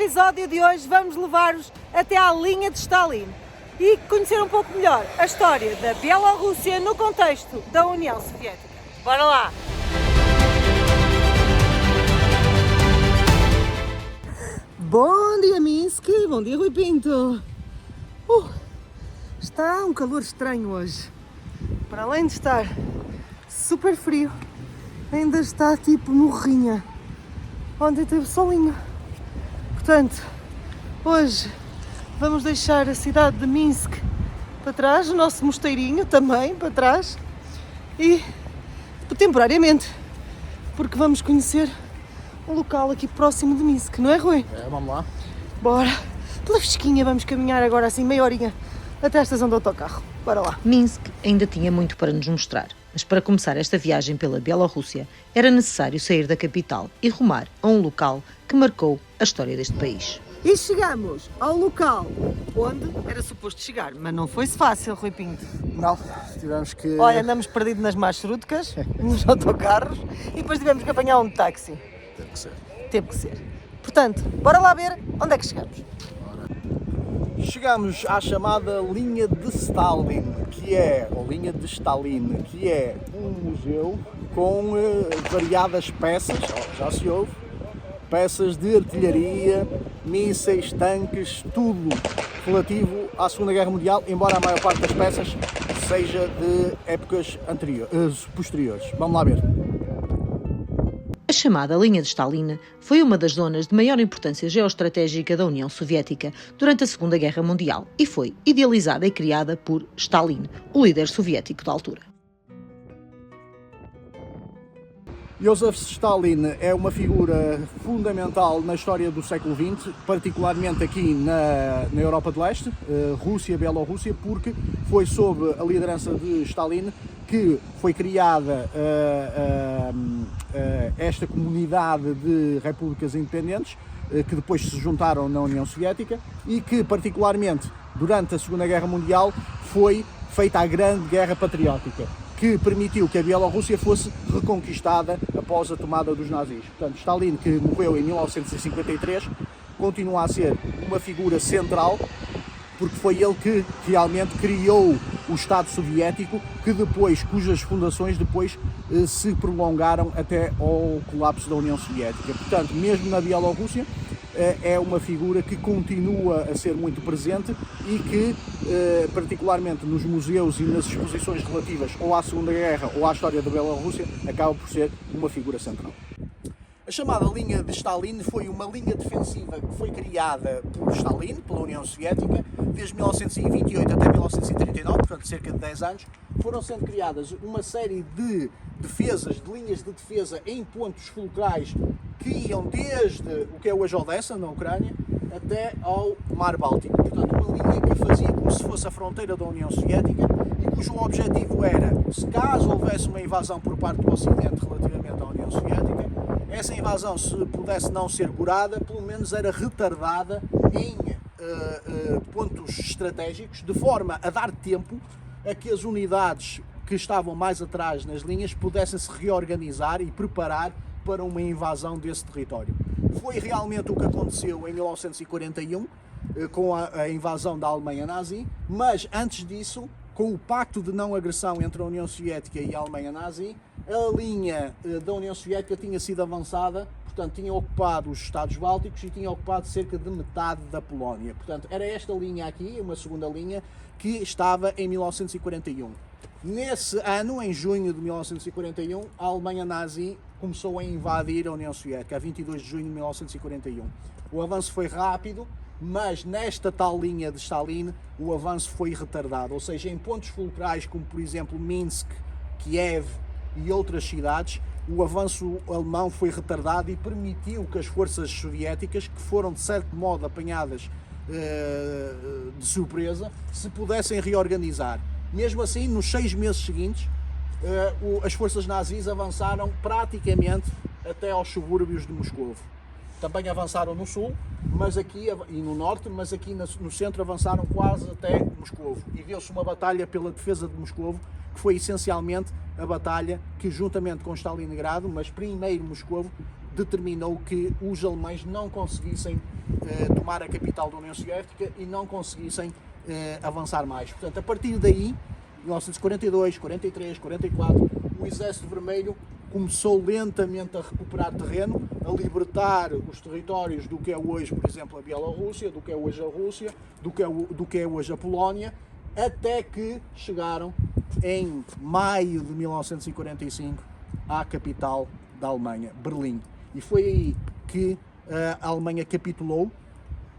episódio de hoje vamos levar-vos até à linha de Stalin e conhecer um pouco melhor a história da Bielorrússia no contexto da União Soviética. Bora lá! Bom dia Minsk, bom dia Rui Pinto. Está um calor estranho hoje. Para além de estar super frio, ainda está tipo morrinha. Ontem teve solinho. Portanto, hoje vamos deixar a cidade de Minsk para trás, o nosso mosteirinho também para trás e temporariamente, porque vamos conhecer um local aqui próximo de Minsk, não é, Rui? Vamos lá. Bora! Pela fresquinha vamos caminhar agora assim meia horinha até a estação do autocarro. Bora lá! Minsk ainda tinha muito para nos mostrar, mas para começar esta viagem pela Bielorrússia era necessário sair da capital e rumar a um local que marcou a história deste país. E chegamos ao local onde era suposto chegar, mas não foi-se fácil, Rui Pinto. Não, tivemos que... Olha, andamos perdidos nas marchrutas, nos autocarros, e depois tivemos que apanhar um táxi. Teve que ser. Teve que ser. Portanto, bora lá ver onde é que chegamos. Chegamos à chamada linha de Stalin, ou linha de Stalin, que é um museu com variadas peças, já se ouve, peças de artilharia, mísseis, tanques, tudo relativo à Segunda Guerra Mundial, embora a maior parte das peças seja de épocas posteriores. Vamos lá ver. A chamada linha de Stalin foi uma das zonas de maior importância geoestratégica da União Soviética durante a Segunda Guerra Mundial e foi idealizada e criada por Stalin, o líder soviético da altura. Joseph Stalin é uma figura fundamental na história do século XX, particularmente aqui na Europa de Leste, Rússia, Bielorrússia, porque foi sob a liderança de Stalin que foi criada esta comunidade de repúblicas independentes que depois se juntaram na União Soviética e que, particularmente durante a Segunda Guerra Mundial, foi feita a Grande Guerra Patriótica, que permitiu que a Bielorrússia fosse reconquistada após a tomada dos nazis. Portanto, Stalin, que morreu em 1953, continua a ser uma figura central, porque foi ele que realmente criou o Estado Soviético, cujas fundações depois se prolongaram até ao colapso da União Soviética. Portanto, mesmo na Bielorrússia, é uma figura que continua a ser muito presente e que, particularmente nos museus e nas exposições relativas ou à Segunda Guerra ou à história da Bielorrússia, acaba por ser uma figura central. A chamada linha de Stalin foi uma linha defensiva que foi criada por Stalin, pela União Soviética, desde 1928 até 1939, portanto cerca de 10 anos. Foram sendo criadas uma série de defesas, de linhas de defesa em pontos fulcrais que iam desde o que é hoje Odessa, na Ucrânia, até ao Mar Báltico. Portanto, uma linha que fazia como se fosse a fronteira da União Soviética e cujo objetivo era, se caso houvesse uma invasão por parte do Ocidente relativamente à União Soviética, essa invasão, se pudesse não ser gorada, pelo menos era retardada em pontos estratégicos, de forma a dar tempo a que as unidades que estavam mais atrás nas linhas pudessem se reorganizar e preparar para uma invasão desse território. Foi realmente o que aconteceu em 1941, com a invasão da Alemanha nazi, mas antes disso, com o pacto de não agressão entre a União Soviética e a Alemanha nazi, a linha da União Soviética tinha sido avançada, portanto tinha ocupado os Estados Bálticos e tinha ocupado cerca de metade da Polónia. Portanto, era esta linha aqui, uma segunda linha, que estava em 1941. Nesse ano, em junho de 1941, a Alemanha nazi começou a invadir a União Soviética, a 22 de junho de 1941. O avanço foi rápido, mas nesta tal linha de Stalin o avanço foi retardado, ou seja, em pontos fulcrais como por exemplo Minsk, Kiev e outras cidades, o avanço alemão foi retardado e permitiu que as forças soviéticas, que foram de certo modo apanhadas de surpresa, se pudessem reorganizar. Mesmo assim, nos 6 meses seguintes, as forças nazis avançaram praticamente até aos subúrbios de Moscovo. Também avançaram no sul, mas aqui e no norte, mas aqui no centro avançaram quase até Moscovo. E deu-se uma batalha pela defesa de Moscovo, que foi essencialmente a batalha que, juntamente com Stalingrado, mas primeiro Moscovo, determinou que os alemães não conseguissem tomar a capital da União Soviética e não conseguissem avançar mais. Portanto, a partir daí, 1942, 43, 44, o Exército Vermelho começou lentamente a recuperar terreno, a libertar os territórios do que é hoje, por exemplo, a Bielorrússia, do que é hoje a Rússia, do que é hoje a Polónia, até que chegaram em maio de 1945 à capital da Alemanha, Berlim. E foi aí que a Alemanha capitulou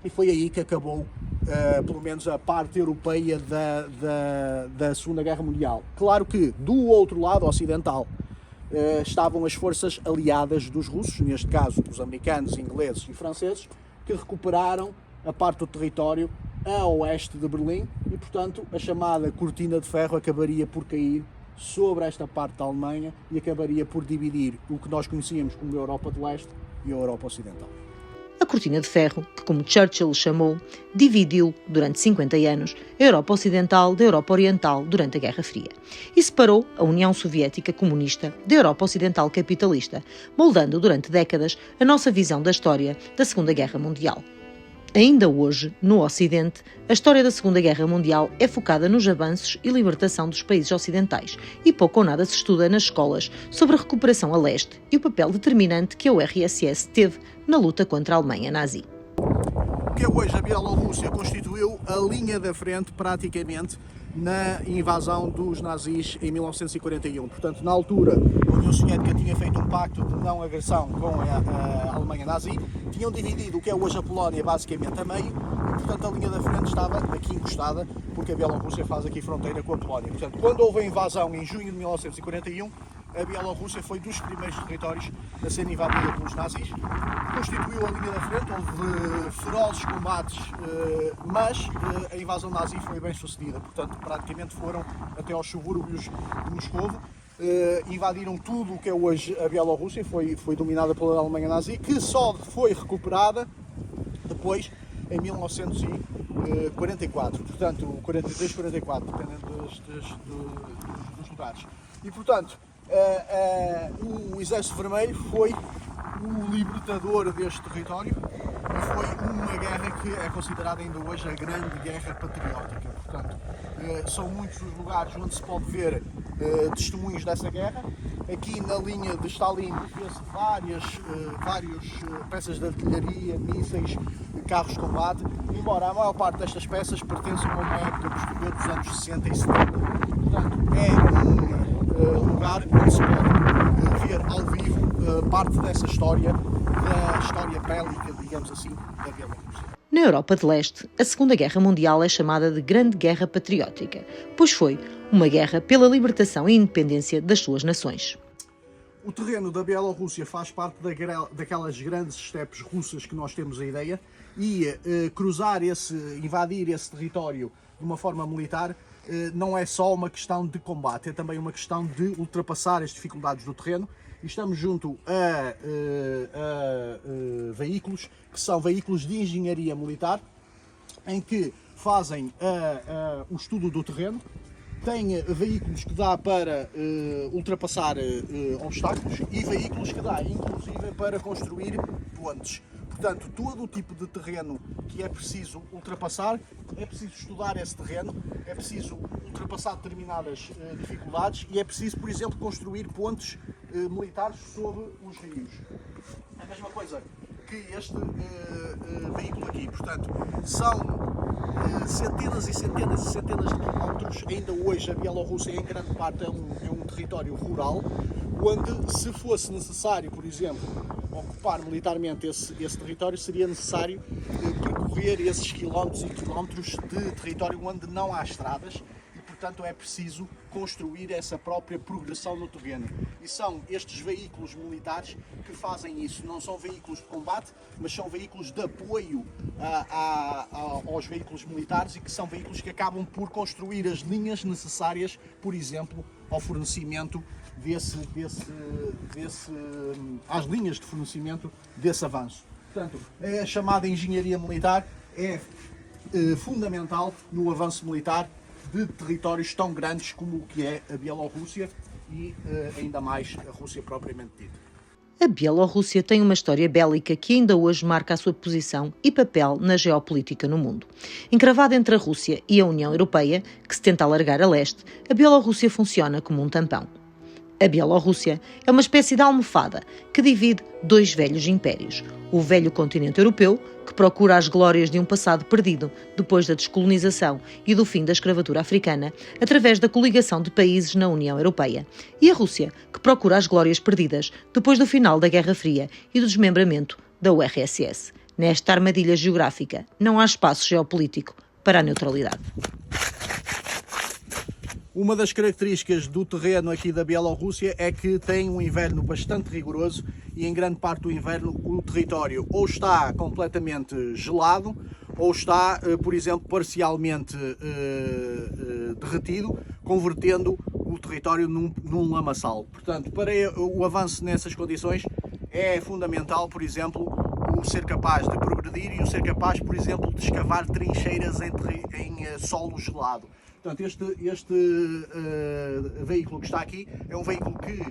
e foi aí que acabou, pelo menos, a parte europeia da Segunda Guerra Mundial. Claro que, do outro lado ocidental, estavam as forças aliadas dos russos, neste caso os americanos, ingleses e franceses, que recuperaram a parte do território a oeste de Berlim e, portanto, a chamada cortina de ferro acabaria por cair sobre esta parte da Alemanha e acabaria por dividir o que nós conhecíamos como a Europa de Leste e a Europa Ocidental. A cortina de ferro, que como Churchill chamou, dividiu, durante 50 anos, a Europa Ocidental da Europa Oriental durante a Guerra Fria e separou a União Soviética comunista da Europa Ocidental capitalista, moldando durante décadas a nossa visão da história da Segunda Guerra Mundial. Ainda hoje, no Ocidente, a história da Segunda Guerra Mundial é focada nos avanços e libertação dos países ocidentais e pouco ou nada se estuda nas escolas sobre a recuperação a leste e o papel determinante que a URSS teve na luta contra a Alemanha nazi. O que é hoje a Bielorrússia constituiu a linha da frente, praticamente, na invasão dos nazis em 1941. Portanto, na altura, a União Soviética tinha feito um pacto de não agressão com a Alemanha nazi, tinham dividido o que é hoje a Polónia basicamente a meio, e, portanto, a linha da frente estava aqui encostada, porque a Bielorrússia faz aqui fronteira com a Polónia. Portanto, quando houve a invasão em junho de 1941, a Bielorrússia foi dos primeiros territórios a ser invadida pelos nazis, constituiu a linha da frente, houve ferozes combates, mas a invasão nazi foi bem sucedida, portanto praticamente foram até aos subúrbios de Moscovo, invadiram tudo o que é hoje a Bielorrússia, foi dominada pela Alemanha nazi, que só foi recuperada depois em 1944, portanto 43, 44, dependendo dos lugares. E portanto, o Exército Vermelho foi o libertador deste território e foi uma guerra que é considerada ainda hoje a grande guerra patriótica. Portanto, são muitos os lugares onde se pode ver testemunhos dessa guerra. Aqui na linha de Stalin vê-se várias peças de artilharia, mísseis, carros de combate, embora a maior parte destas peças pertençam a uma época posterior dos anos 60 e 70. Portanto, é um lugar onde se pode ver ao vivo parte dessa história, da história bélica, digamos assim, da Bielorrússia. Na Europa de Leste, a Segunda Guerra Mundial é chamada de Grande Guerra Patriótica, pois foi uma guerra pela libertação e independência das suas nações. O terreno da Bielorrússia faz parte daquelas grandes estepes russas que nós temos a ideia e invadir esse território de uma forma militar não é só uma questão de combate, é também uma questão de ultrapassar as dificuldades do terreno. E estamos junto a veículos que são veículos de engenharia militar, em que fazem o estudo do terreno, tem veículos que dá para ultrapassar obstáculos e veículos que dá, inclusive, para construir pontes. Portanto, todo o tipo de terreno que é preciso ultrapassar, é preciso estudar esse terreno, é preciso ultrapassar determinadas dificuldades e é preciso, por exemplo, construir pontes militares sobre os rios. É a mesma coisa que este veículo aqui. Portanto, são centenas e centenas e centenas de quilómetros. Ainda hoje a Bielorrússia, em grande parte, é um território rural, onde, se fosse necessário, por exemplo, ocupar militarmente esse território, seria necessário percorrer esses quilómetros e quilómetros de território onde não há estradas e, portanto, é preciso construir essa própria progressão no terreno. E são estes veículos militares que fazem isso. Não são veículos de combate, mas são veículos de apoio aos veículos militares e que são veículos que acabam por construir as linhas necessárias, por exemplo, ao fornecimento às linhas de fornecimento desse avanço. Portanto, a chamada engenharia militar é fundamental no avanço militar de territórios tão grandes como o que é a Bielorrússia e ainda mais a Rússia propriamente dita. A Bielorrússia tem uma história bélica que ainda hoje marca a sua posição e papel na geopolítica no mundo. Encravada entre a Rússia e a União Europeia, que se tenta alargar a leste, a Bielorrússia funciona como um tampão. A Bielorrússia é uma espécie de almofada que divide dois velhos impérios. O velho continente europeu, que procura as glórias de um passado perdido depois da descolonização e do fim da escravatura africana, através da coligação de países na União Europeia. E a Rússia, que procura as glórias perdidas depois do final da Guerra Fria e do desmembramento da URSS. Nesta armadilha geográfica, não há espaço geopolítico para a neutralidade. Uma das características do terreno aqui da Bielorrússia é que tem um inverno bastante rigoroso e em grande parte do inverno o território ou está completamente gelado ou está, por exemplo, parcialmente derretido, convertendo o território num lamaçal. Portanto, para o avanço nessas condições é fundamental, por exemplo, o ser capaz de progredir e o ser capaz, por exemplo, de escavar trincheiras em solo gelado. Portanto, este veículo que está aqui é um veículo que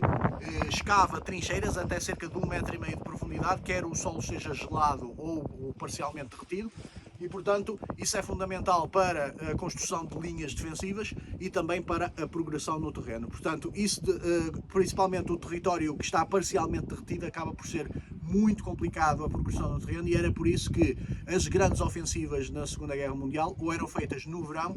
escava trincheiras até cerca de 1,5 metro de profundidade, quer o solo seja gelado ou parcialmente derretido, e, portanto, isso é fundamental para a construção de linhas defensivas e também para a progressão no terreno. Portanto, isso, principalmente o território que está parcialmente derretido, acaba por ser muito complicado a progressão no terreno, e era por isso que as grandes ofensivas na Segunda Guerra Mundial ou eram feitas no verão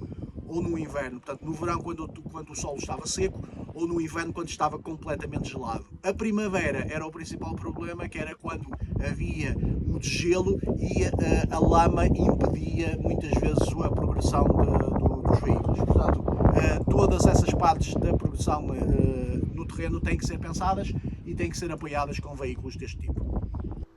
ou no inverno. Portanto, no verão quando o solo estava seco, ou no inverno quando estava completamente gelado. A primavera era o principal problema, que era quando havia o degelo e a lama impedia muitas vezes a progressão dos veículos. Portanto, todas essas partes da progressão no terreno têm que ser pensadas e têm que ser apoiadas com veículos deste tipo.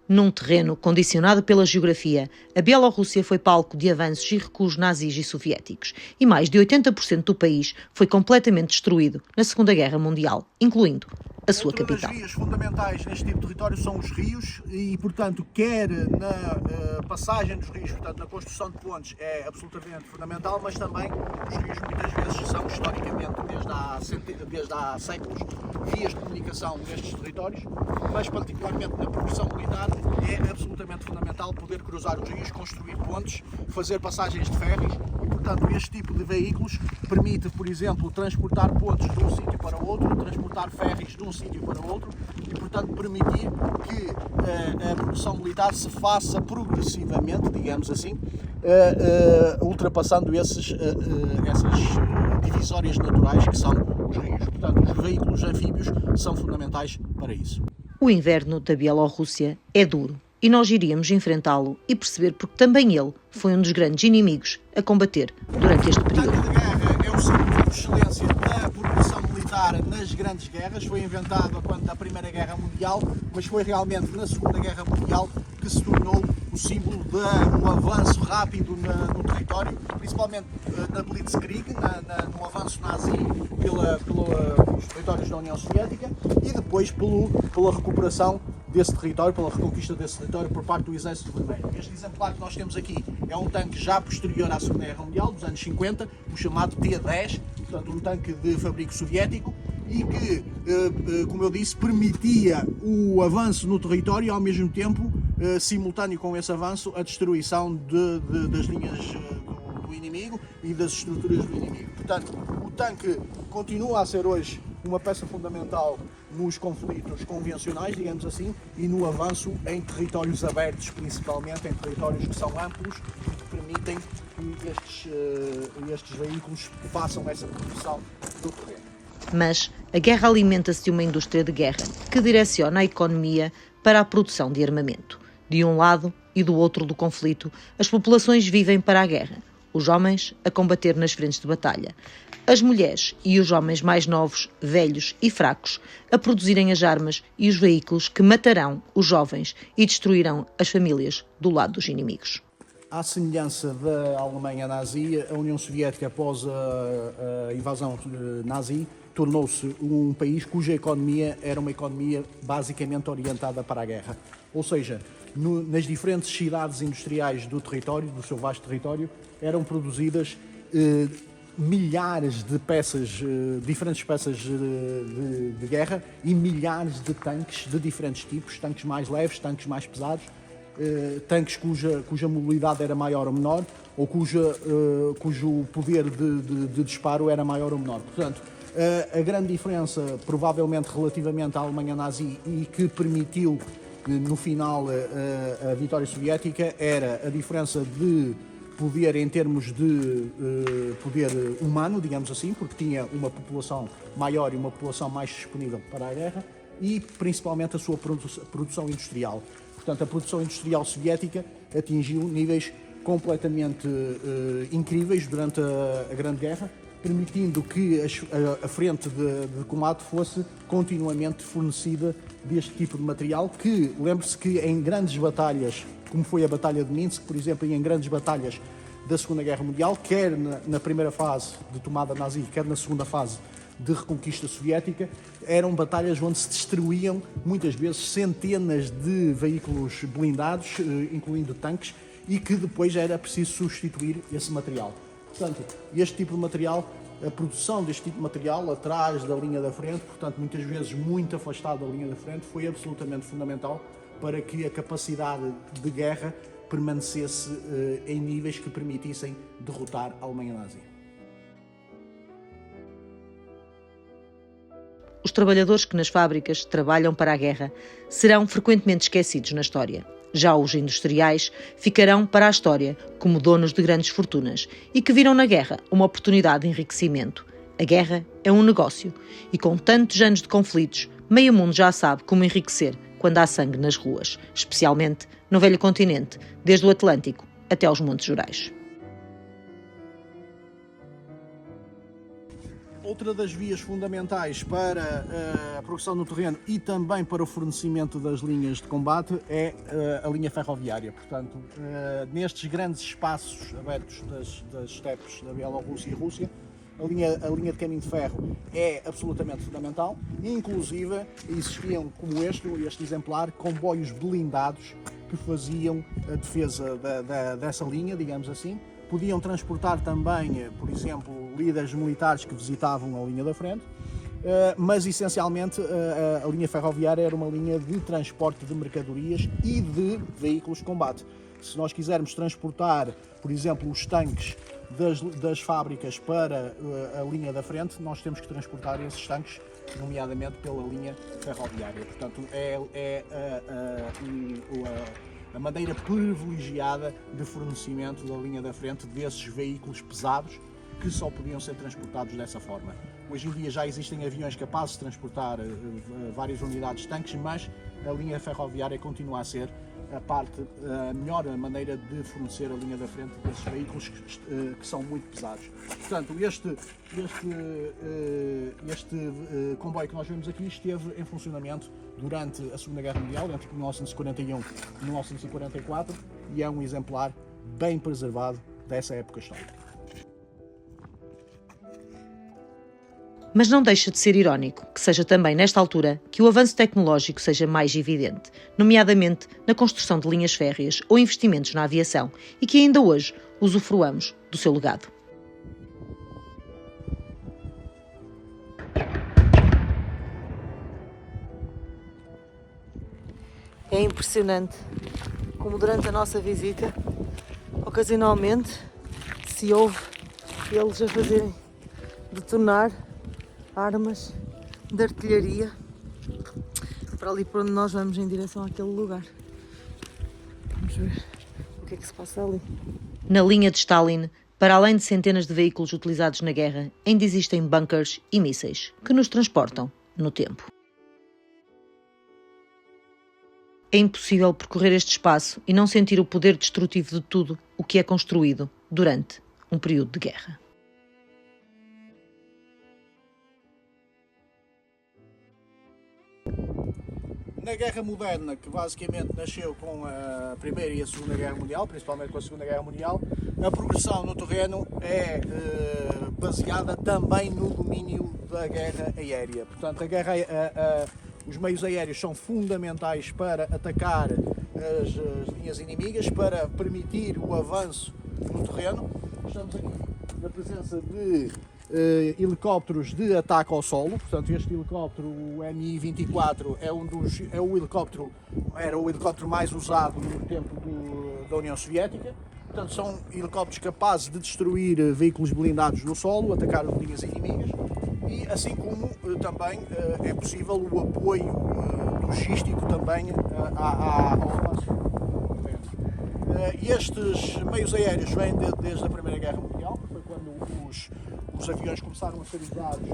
Num terreno condicionado pela geografia, a Bielorrússia foi palco de avanços e recuos nazis e soviéticos, e mais de 80% do país foi completamente destruído na Segunda Guerra Mundial, incluindo a sua capital. As vias fundamentais neste tipo de território são os rios e, portanto, quer na passagem dos rios, portanto, na construção de pontes é absolutamente fundamental, mas também os rios muitas vezes são historicamente, desde há séculos, vias de comunicação nestes territórios, mas particularmente na progressão militar é absolutamente fundamental poder cruzar os rios, construir pontes, fazer passagens de ferries e, portanto, este tipo de veículos permite, por exemplo, transportar pontes de um sítio para o outro, transportar ferries de um sítio para o outro e, portanto, permitir que a produção militar se faça progressivamente, digamos assim, ultrapassando essas divisórias naturais que são os rios. Portanto, os veículos anfíbios são fundamentais para isso. O inverno da Bielorrússia é duro e nós iríamos enfrentá-lo e perceber porque também ele foi um dos grandes inimigos a combater durante este período. O tanque de guerra é o símbolo de excelência da progressão militar nas grandes guerras. Foi inventado quando da Primeira Guerra Mundial, mas foi realmente na Segunda Guerra Mundial que se tornou o símbolo do avanço rápido no território, principalmente na Blitzkrieg, no avanço nazi pelos territórios da União Soviética e depois pela recuperação desse território, pela reconquista desse território por parte do Exército Vermelho. Este exemplar que nós temos aqui é um tanque já posterior à Segunda Guerra Mundial, dos anos 50, o chamado T-10, portanto um tanque de fabrico soviético e que, como eu disse, permitia o avanço no território e ao mesmo tempo, simultâneo com esse avanço, a destruição das linhas do inimigo e das estruturas do inimigo. Portanto, o tanque continua a ser hoje uma peça fundamental nos conflitos convencionais, digamos assim, e no avanço em territórios abertos, principalmente em territórios que são amplos e que permitem que estes veículos façam essa produção do terreno. Mas a guerra alimenta-se de uma indústria de guerra que direciona a economia para a produção de armamento. De um lado e do outro do conflito, as populações vivem para a guerra. Os homens a combater nas frentes de batalha. As mulheres e os homens mais novos, velhos e fracos a produzirem as armas e os veículos que matarão os jovens e destruirão as famílias do lado dos inimigos. À semelhança da Alemanha nazi, a União Soviética, após a invasão nazi, tornou-se um país cuja economia era uma economia basicamente orientada para a guerra. Ou seja, nas diferentes cidades industriais do território, do seu vasto território, eram produzidas milhares de peças, diferentes peças de guerra e milhares de tanques de diferentes tipos, tanques mais leves, tanques mais pesados, tanques cuja mobilidade era maior ou menor, ou cujo poder de disparo era maior ou menor. Portanto, a grande diferença, provavelmente relativamente à Alemanha nazi e que permitiu no final a vitória soviética, era a diferença de poder em termos de poder humano, digamos assim, porque tinha uma população maior e uma população mais disponível para a guerra, e principalmente a sua produção industrial. Portanto, a produção industrial soviética atingiu níveis completamente incríveis durante a Grande Guerra, permitindo que a frente de combate fosse continuamente fornecida deste tipo de material, que, lembre-se que em grandes batalhas, como foi a Batalha de Minsk, por exemplo, e em grandes batalhas da Segunda Guerra Mundial, quer na primeira fase de tomada nazi, quer na segunda fase de reconquista soviética, eram batalhas onde se destruíam muitas vezes centenas de veículos blindados, incluindo tanques, e que depois era preciso substituir esse material. Portanto, este tipo de material, a produção deste tipo de material atrás da linha da frente, portanto muitas vezes muito afastado da linha da frente, foi absolutamente fundamental para que a capacidade de guerra permanecesse em níveis que permitissem derrotar a Alemanha nazi. Os trabalhadores que nas fábricas trabalham para a guerra serão frequentemente esquecidos na história. Já os industriais ficarão para a história como donos de grandes fortunas e que viram na guerra uma oportunidade de enriquecimento. A guerra é um negócio e com tantos anos de conflitos, meio mundo já sabe como enriquecer quando há sangue nas ruas, especialmente no velho continente, desde o Atlântico até aos Montes Jurais. Outra das vias fundamentais para a progressão no terreno e também para o fornecimento das linhas de combate é a linha ferroviária. Portanto, nestes grandes espaços abertos das estepes da Bielorrússia e Rússia, a linha de caminho de ferro é absolutamente fundamental. Inclusive, existiam, como este exemplar, comboios blindados que faziam a defesa dessa linha, digamos assim. Podiam transportar também, por exemplo, líderes militares que visitavam a linha da frente, mas essencialmente a linha ferroviária era uma linha de transporte de mercadorias e de veículos de combate. Se nós quisermos transportar, por exemplo, os tanques das fábricas para a linha da frente, nós temos que transportar esses tanques, nomeadamente pela linha ferroviária. Portanto, é a maneira privilegiada de fornecimento da linha da frente desses veículos pesados que só podiam ser transportados dessa forma. Hoje em dia já existem aviões capazes de transportar várias unidades de tanques, mas a linha ferroviária continua a ser a melhor maneira de fornecer a linha da frente desses veículos que são muito pesados. Portanto, este comboio que nós vemos aqui esteve em funcionamento durante a Segunda Guerra Mundial, entre 1941 e 1944, e é um exemplar bem preservado dessa época histórica. Mas não deixa de ser irónico que seja também nesta altura que o avanço tecnológico seja mais evidente, nomeadamente na construção de linhas férreas ou investimentos na aviação, e que ainda hoje usufruamos do seu legado. É impressionante como durante a nossa visita, ocasionalmente, se ouve eles a fazerem detonar armas de artilharia para ali por onde nós vamos, em direção àquele lugar. Vamos ver o que é que se passa ali. Na linha de Stalin, para além de centenas de veículos utilizados na guerra, ainda existem bunkers e mísseis que nos transportam no tempo. É impossível percorrer este espaço e não sentir o poder destrutivo de tudo o que é construído durante um período de guerra. Na Guerra Moderna, que basicamente nasceu com a Primeira e a Segunda Guerra Mundial, principalmente com a Segunda Guerra Mundial, a progressão no terreno é baseada também no domínio da guerra aérea. Portanto, os meios aéreos são fundamentais para atacar as linhas inimigas, para permitir o avanço no terreno, Estamos aqui na presença de helicópteros de ataque ao solo. Portanto, este helicóptero, o Mi-24, era o helicóptero mais usado no tempo da União Soviética. Portanto, são helicópteros capazes de destruir veículos blindados no solo, atacar linhas inimigas, e assim como também é possível o apoio logístico também ao avanço. Estes meios aéreos vêm desde a Primeira Guerra Mundial, que foi quando os aviões começaram a ser usados,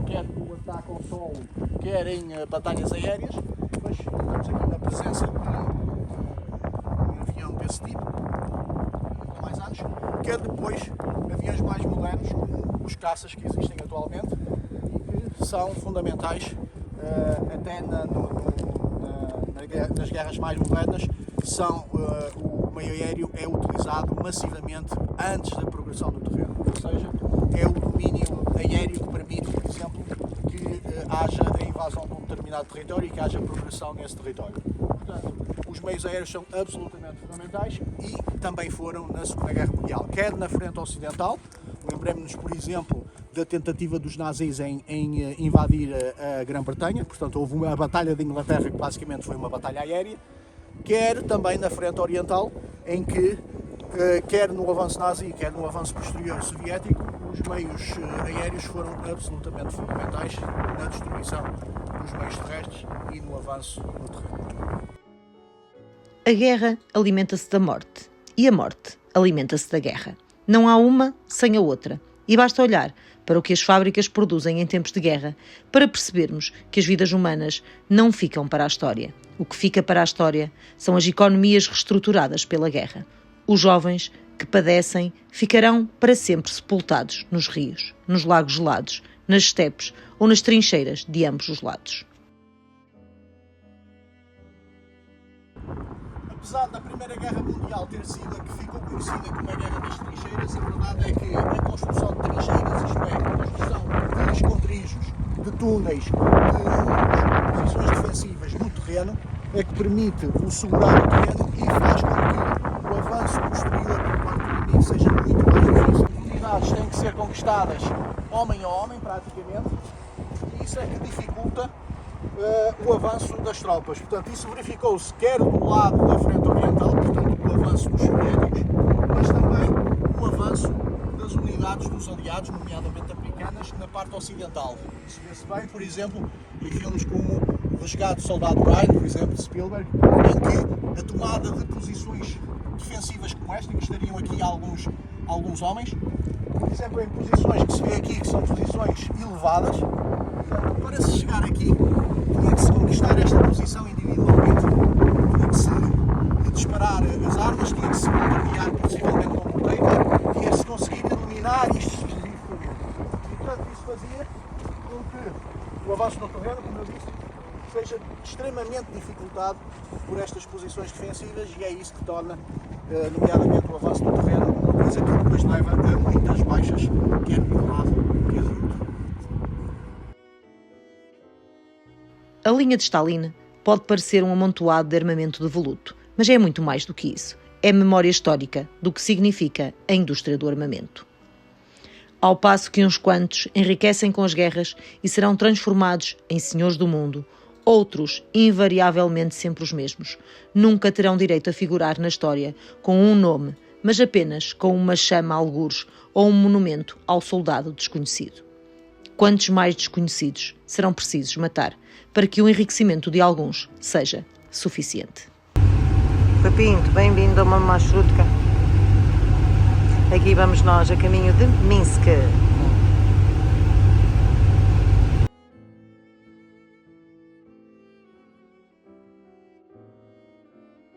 quer no ataque ao solo, quer em batalhas aéreas. Mas estamos aqui na presença de um avião desse tipo, há mais anos, quer depois aviões mais modernos, como os caças que existem atualmente, e que são fundamentais até nas guerras mais modernas. O meio aéreo é utilizado massivamente antes da progressão do terreno, ou seja, é o domínio aéreo que permite, por exemplo, que haja a invasão de um determinado território e que haja progressão nesse território. Portanto, os meios aéreos são absolutamente fundamentais e também foram na Segunda Guerra Mundial, quer na frente ocidental. Lembremos-nos, por exemplo, da tentativa dos nazis em invadir a Grã-Bretanha. Portanto, houve a Batalha de Inglaterra, que basicamente foi uma batalha aérea, quer também na frente oriental, em que, quer no avanço nazi, quer no avanço posterior soviético, os meios aéreos foram absolutamente fundamentais na destruição dos meios terrestres e no avanço no terreno. A guerra alimenta-se da morte e a morte alimenta-se da guerra. Não há uma sem a outra. E basta olhar para o que as fábricas produzem em tempos de guerra para percebermos que as vidas humanas não ficam para a história. O que fica para a história são as economias reestruturadas pela guerra. Os jovens que padecem ficarão para sempre sepultados nos rios, nos lagos gelados, nas estepes ou nas trincheiras de ambos os lados. Apesar da Primeira Guerra Mundial ter sido a que ficou conhecida como a Guerra das Trincheiras, a verdade é que a construção de trincheiras, isto é, a construção de escondrijos, de túneis, de muros, posições defensivas no terreno, é que permite o segurar o terreno e faz com que o avanço posterior por parte do inimigo seja muito mais difícil. As unidades têm que ser conquistadas homem a homem, praticamente, e isso é que dificulta o avanço das tropas. Portanto, isso verificou-se quer do lado da frente oriental, portanto, o avanço dos soviéticos, mas também o avanço das unidades dos aliados, nomeadamente americanas, na parte ocidental. Isso vê-se bem, por exemplo, em filmes como O Resgate do Soldado Ryan, por exemplo, de Spielberg, em que a tomada de posições defensivas como esta, que estariam aqui alguns homens, por exemplo, em posições que se vê aqui, que são posições elevadas. Para se chegar aqui, tinha que se conquistar esta posição individualmente, tinha que se disparar as armas, tinha que se bombardear possivelmente com morteiros, tinha que se conseguir eliminar isto. E portanto isso fazia com que o avanço no terreno, como eu disse, seja extremamente dificultado por estas posições defensivas, e é isso que torna, nomeadamente, o avanço no terreno uma coisa que depois leva a muitas baixas, quer de um lado, quer do outro. A linha de Stalin pode parecer um amontoado de armamento devoluto, mas é muito mais do que isso. É memória histórica do que significa a indústria do armamento. Ao passo que uns quantos enriquecem com as guerras e serão transformados em senhores do mundo, outros, invariavelmente sempre os mesmos, nunca terão direito a figurar na história com um nome, mas apenas com uma chama a algures ou um monumento ao soldado desconhecido. Quantos mais desconhecidos serão precisos matar para que o enriquecimento de alguns seja suficiente? Papinto, bem-vindo a uma marshrutka. Aqui vamos nós a caminho de Minsk.